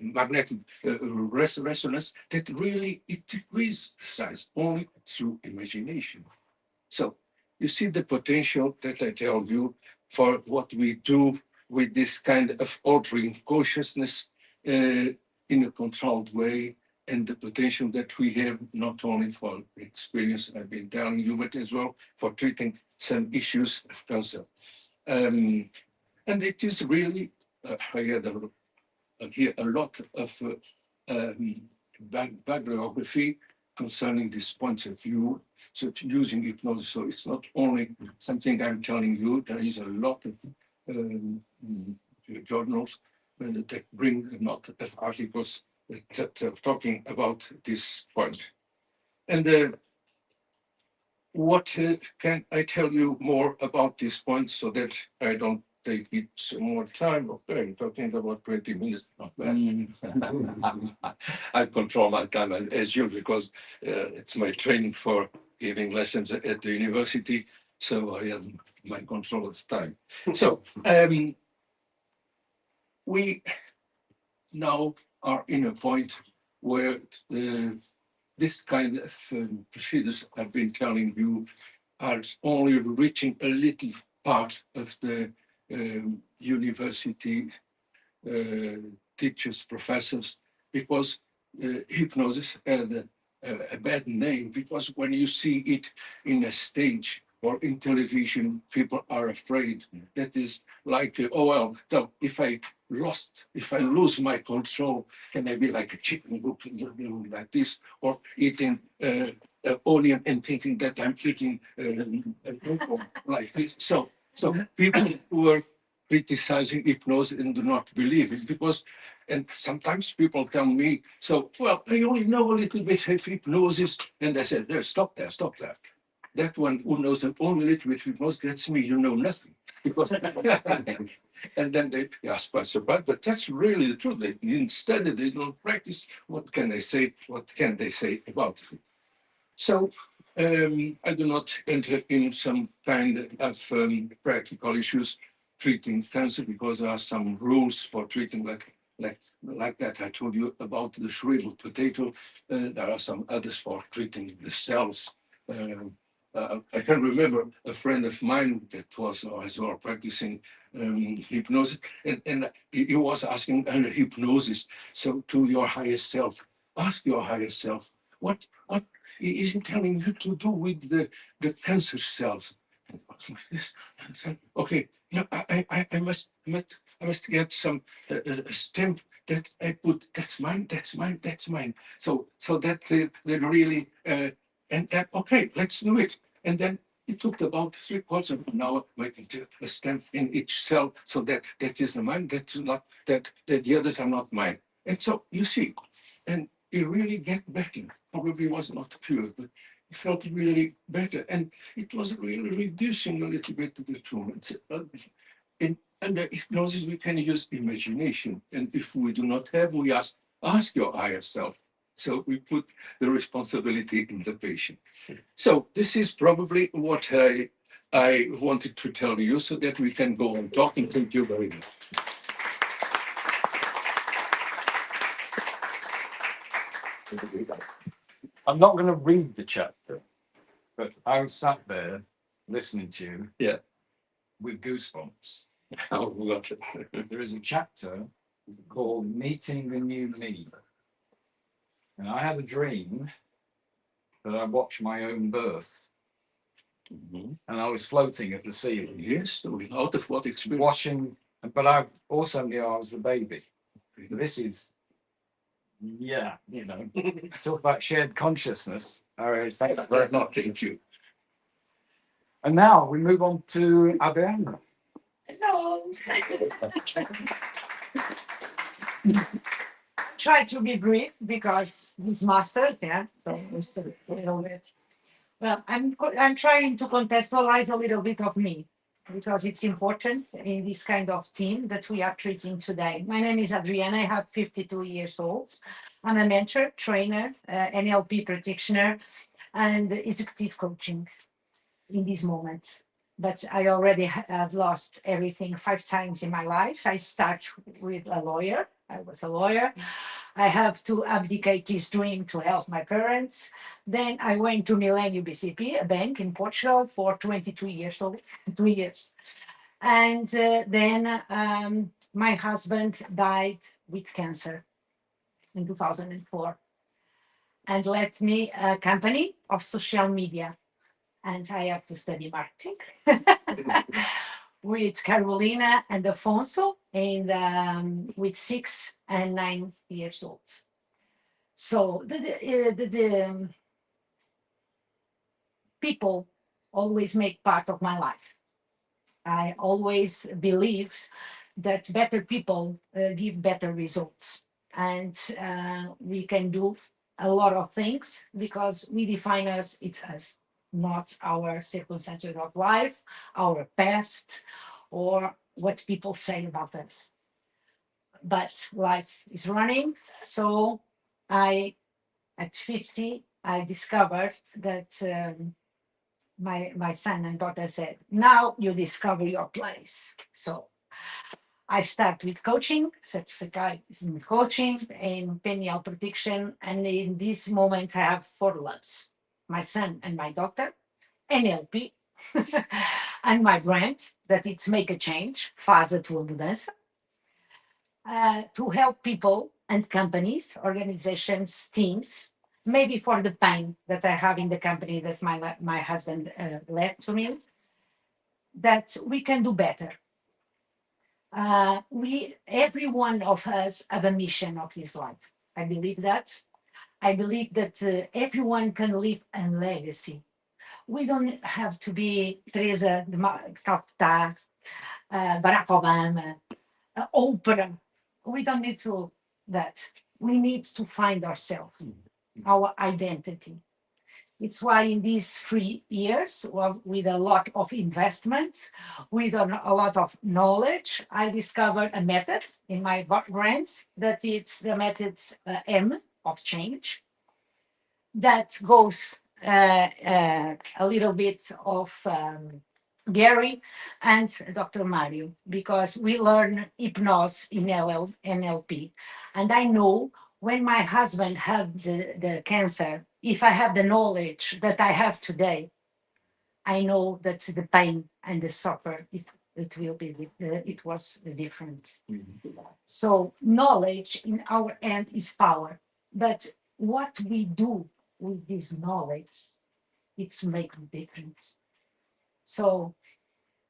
magnetic resonance that really it decreases size only through imagination. So you see the potential that I tell you for what we do with this kind of altering consciousness in a controlled way, and the potential that we have not only for experience I've been telling you, but as well for treating some issues of cancer. And it is really, I had here a lot of bibliography concerning this point of view, so using hypnosis. So it's not only something I'm telling you, there is a lot of journals that bring a lot of articles that are talking about this point. And what can I tell you more about this point so that I don't take it some more time? Okay, talking about 20 minutes, not bad. I control my time as usual because it's my training for giving lessons at the university. So I have my control of time. So we now are in a point where this kind of procedures I've been telling you are only reaching a little part of the university teachers, professors, because hypnosis had a bad name, because when you see it in a stage or in television, people are afraid. That is like, oh, well, so if I lose my control, can I be like a chicken like this, or eating onion and thinking that I'm eating like this? So people were criticizing hypnosis and do not believe it because, and sometimes people tell me, so, well, I only know a little bit of hypnosis. And I said, no, stop there, stop that. That one who knows only a little bit of hypnosis, that's me, you know nothing. Because, and then they ask, but that's really the truth. They didn't study, they don't practice. What can they say? What can they say about it? So I do not enter in some kind of practical issues treating cancer because there are some rules for treating like that. I told you about the shriveled potato. There are some others for treating the cells. I can remember a friend of mine that was as well practicing hypnosis, and he was asking under hypnosis. So to your higher self, ask your higher self, what is it telling you to do with the cancer cells? Okay, no, I must get some stamp that I put. That's mine. That's mine. That's mine. So that they really and that okay, let's do it. And then it took about 3/4 of an hour making a stamp in each cell, so that is mine. That's not that the others are not mine. And so you see, and it really get better. Probably was not cured, but it felt really better, and it was really reducing a little bit the tumor. In under hypnosis, we can use imagination, and if we do not have, we ask your higher self. So we put the responsibility in the patient. So this is probably what I wanted to tell you so that we can go on talking. Thank you very much. I'm not going to read the chapter, but I was sat there listening to you. Yeah. With goosebumps. Oh, what? There is a chapter called Meeting the New Me. And I had a dream that I watched my own birth. Mhm. And I was floating at the ceiling. Yes, out of what experience? Watching, but I also knew I was the baby. This is, yeah, you know, talk about shared consciousness. All right, thank you very much. Thank you. And now we move on to Adrana. Hello. Try to be brief because he's mastered, yeah. So it's a little bit. Well, I'm trying to contextualize a little bit of me because it's important in this kind of team that we are treating today. My name is Adrana. I have 52 years old. I'm a mentor, trainer, NLP practitioner, and executive coaching in this moment. But I already have lost everything 5 times in my life. I start with a lawyer. I was a lawyer. I have to abdicate this dream to help my parents. Then I went to Millennium BCP, a bank in Portugal, for 22 years old, 2 years. And then my husband died with cancer in 2004 and left me a company of social media. And I have to study marketing with Carolina and Afonso, and with 6 and 9 years old. So the people always make part of my life. I always believe that better people give better results, and we can do a lot of things because we define us, it's us, not our circumstances of life, our past, or what people say about us. But life is running, so at 50, I discovered that my son and daughter said, now you discover your place. So I start with coaching, certificate in coaching and perineal protection. And in this moment, I have 4 labs, my son and my daughter, NLP, and my brand, that it's Make a Change, Faz a Tua Mudança, to help people and companies, organizations, teams, maybe for the pain that I have in the company that my husband left to me, that we can do better. Every one of us have a mission of this life. I believe that. I believe that everyone can leave a legacy. We don't have to be Teresa de Calcutta, Barack Obama, Oprah. We don't need to that. We need to find ourselves, our identity. It's why in these 3 years, with a lot of investment, with a lot of knowledge, I discovered a method in my brand that it's the method M of change that goes a little bit of Gary and Dr. Mario, because we learn hypnosis in NLP. And I know when my husband had the cancer, if I have the knowledge that I have today, I know that the pain and the suffer, it will be, it was different. So knowledge in our end is power. But what we do with this knowledge, it's make a difference. So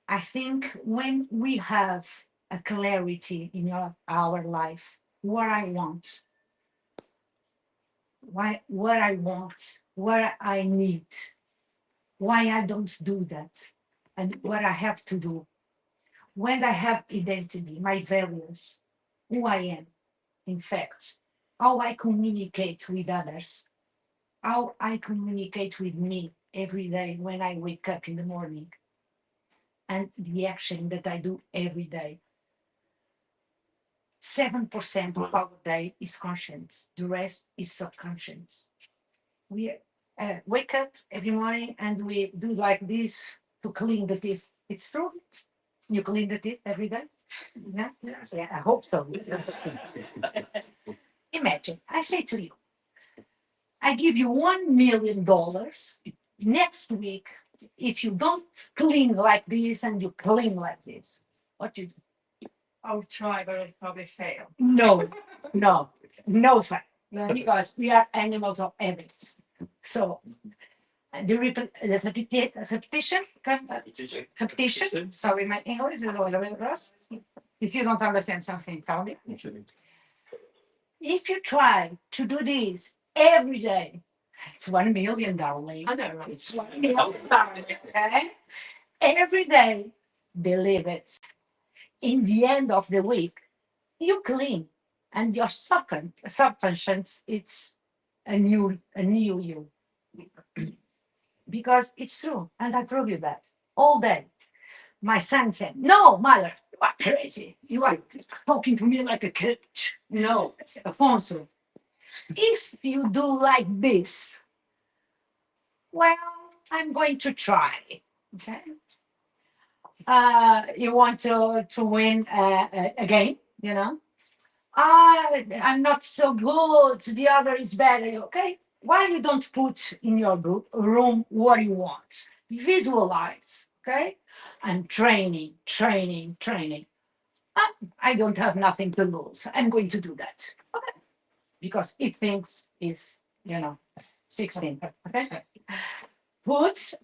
I think when we have a clarity in our life, what I want, what I want, what I need, why I don't do that, and what I have to do. When I have identity, my values, who I am, in fact, how I communicate with others, how I communicate with me every day when I wake up in the morning, and the action that I do every day. 7% of our day is conscious. The rest is subconscious. We wake up every morning and we do like this to clean the teeth. It's true. You clean the teeth every day? Yeah? Yes. Yeah, I hope so. Imagine, I say to you, I give you $1 million next week if you don't clean like this and you clean like this. What you do? I'll try, but I'll probably fail. No, no fact. Because we are animals of habits. So the repetition, repetition. Sorry, my English is all the way across. If you don't understand something, tell me. If you try to do this every day, it's 1 million, darling. I know, right? It's 1 million, darling. Okay? Every day, believe it. In the end of the week, you clean, and your subconscious, it's a new you. Because it's true, and I prove you that all day. My son said, "No, mother, you are crazy. You are talking to me like a kid." No, Afonso, if you do like this, well, I'm going to try. Okay. You want to win a game, you know? I'm not so good. The other is better. Okay. Why you don't put in your room what you want? Visualize. Okay. And training. I don't have nothing to lose. I'm going to do that. Okay. Because it thinks it's, 16. Okay. Put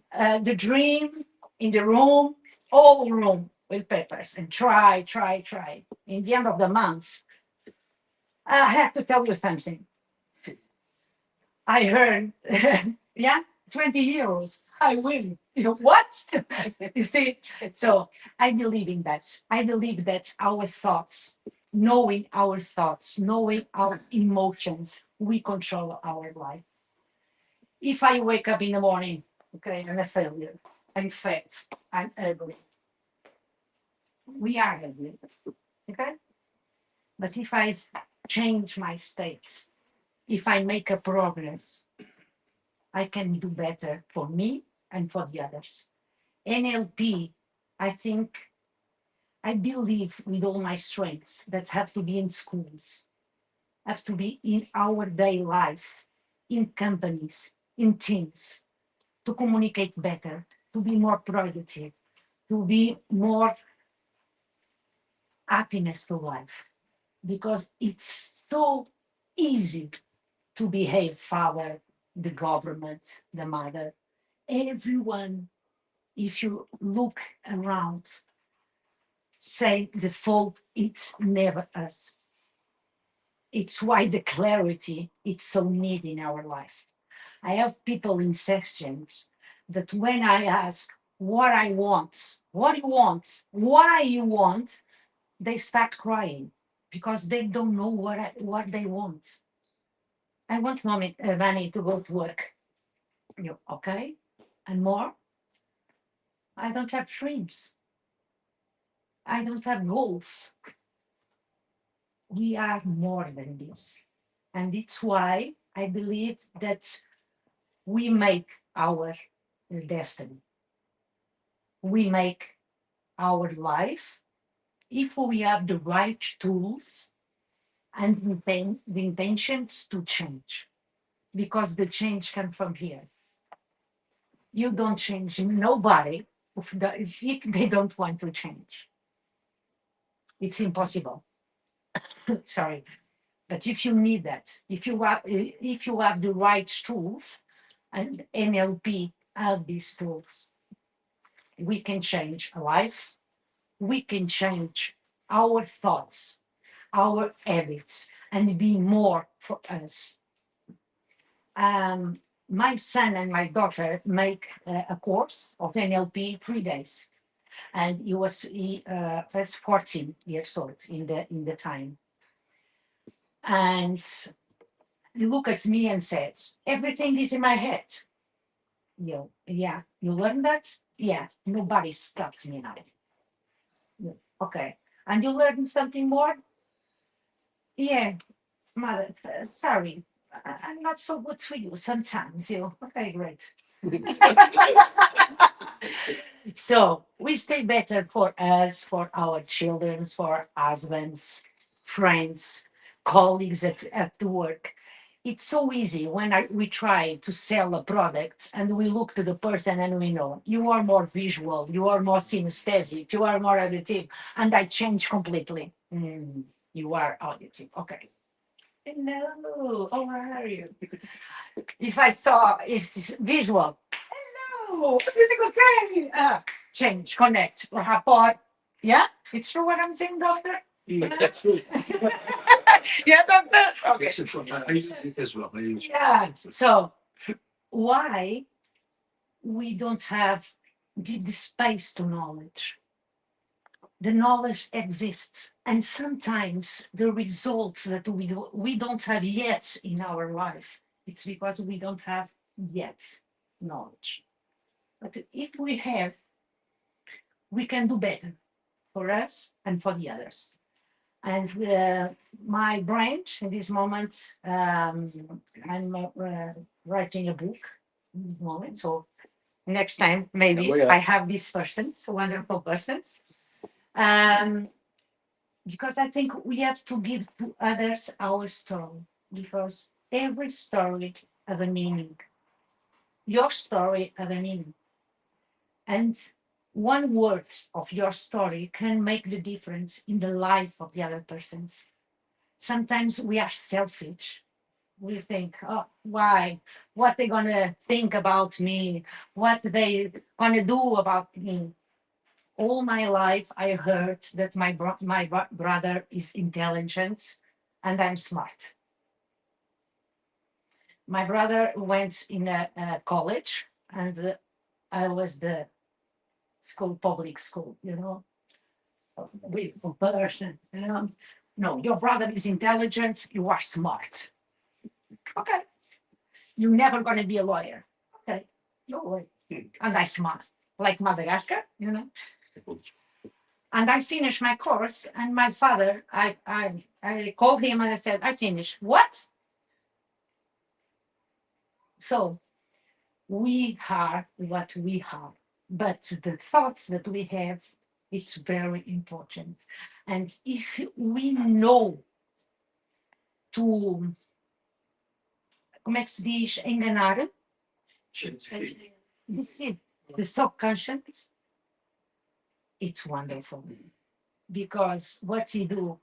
the dream in the room, all room with papers and try. In the end of the month, I have to tell you something. I heard, yeah, 20 euros. I win. You know what? You see? So I believe in that. I believe that our thoughts, knowing our emotions, we control our life. If I wake up in the morning, okay, I'm a failure, I'm fat, I'm ugly. We are ugly, okay? But if I change my states, if I make a progress, I can do better for me and for the others. NLP, I believe with all my strengths that have to be in schools, have to be in our day life, in companies, in teams, to communicate better, to be more productive, to be more happiness to life. Because it's so easy to behave father, the government, the mother, everyone. If you look around, say the fault, it's never us. It's why the clarity it's so needed in our life. I have people in sessions that when I ask what I want, what you want, why you want, they start crying because they don't know what they want. I want mommy, Vani, to go to work. You okay? And more? I don't have dreams. I don't have goals. We are more than this. And it's why I believe that we make our destiny. We make our life if we have the right tools and the intentions to change. Because the change comes from here. You don't change nobody if they don't want to change. It's impossible. Sorry. But if you need that, if you have the right tools, and NLP have these tools, we can change a life, we can change our thoughts, our habits, and be more for us. My son and my daughter make a course of NLP 3 days, and he was 14 years old in the time. And he looked at me and said, "Everything is in my head." Yeah, you learned that? Yeah, nobody stops me now. Yeah, okay. And you learned something more? Yeah, mother, sorry. I'm not so good for you sometimes, you. Okay, great. So we stay better for us, for our children, for husbands, friends, colleagues at the work. It's so easy when we try to sell a product and we look to the person and we know you are more visual, you are more synesthetic, you are more auditive, and I change completely. You are auditive. Okay. Hello, how are you? If I saw if it's visual, hello, everything okay? Change, connect, rapport. Yeah, it's true what I'm saying, doctor. That's true. Yeah, doctor. Okay. Yes, it's true. I use it as well. I use it. Yeah. So why we don't have give the space to knowledge? The knowledge exists, and sometimes the results that we don't have yet in our life, it's because we don't have yet knowledge. But if we have, we can do better for us and for the others. And my branch in this moment, I'm writing a book in this moment. So next time, maybe Oh, yeah. I have these persons, wonderful persons. Because I think we have to give to others our story, because every story has a meaning. Your story has a meaning. And one word of your story can make the difference in the life of the other persons. Sometimes we are selfish. We think, oh, why? What they gonna think about me? What they gonna do about me? All my life, I heard that my brother is intelligent and I'm smart. My brother went in a college, and I was the public school, beautiful person. No, your brother is intelligent, you are smart. Okay. You're never going to be a lawyer. Okay. No way. And I smart, like Madagascar. And I finished my course, and my father, I called him and I said, I finished. What? So we are what we are, but the thoughts that we have, it's very important. And if we know to, como é que se diz, enganar, the subconscious, it's wonderful. Because what you do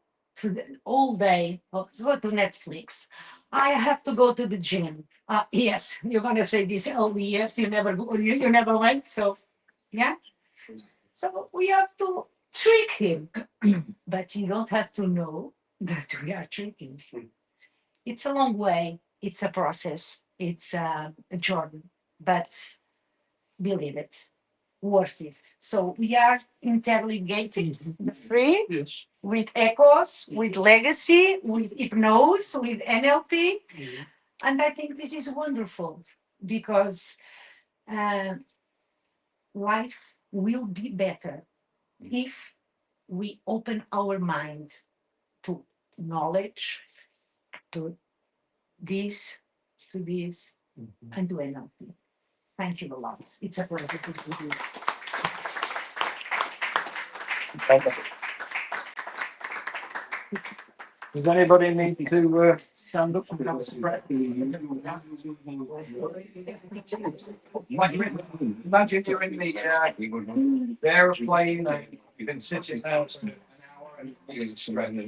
all day, go to Netflix. I have to go to the gym. Yes, you're gonna say this all the years. You never go, you never went. So yeah. So we have to trick him, but you don't have to know that we are tricking. It's a long way. It's a process. It's a journey, but believe it, worth it. So we are interrogating the free Yes. with echoes, with legacy, with hypnosis, with NLP. And I think this is wonderful because life will be better if we open our mind to knowledge, to this, and to NLP. Thank you a lot. It's a pleasure to be with you. Does anybody need to stand up and have a spread? Imagine you're in the airplane, you've been sitting there for an hour and you're spreading.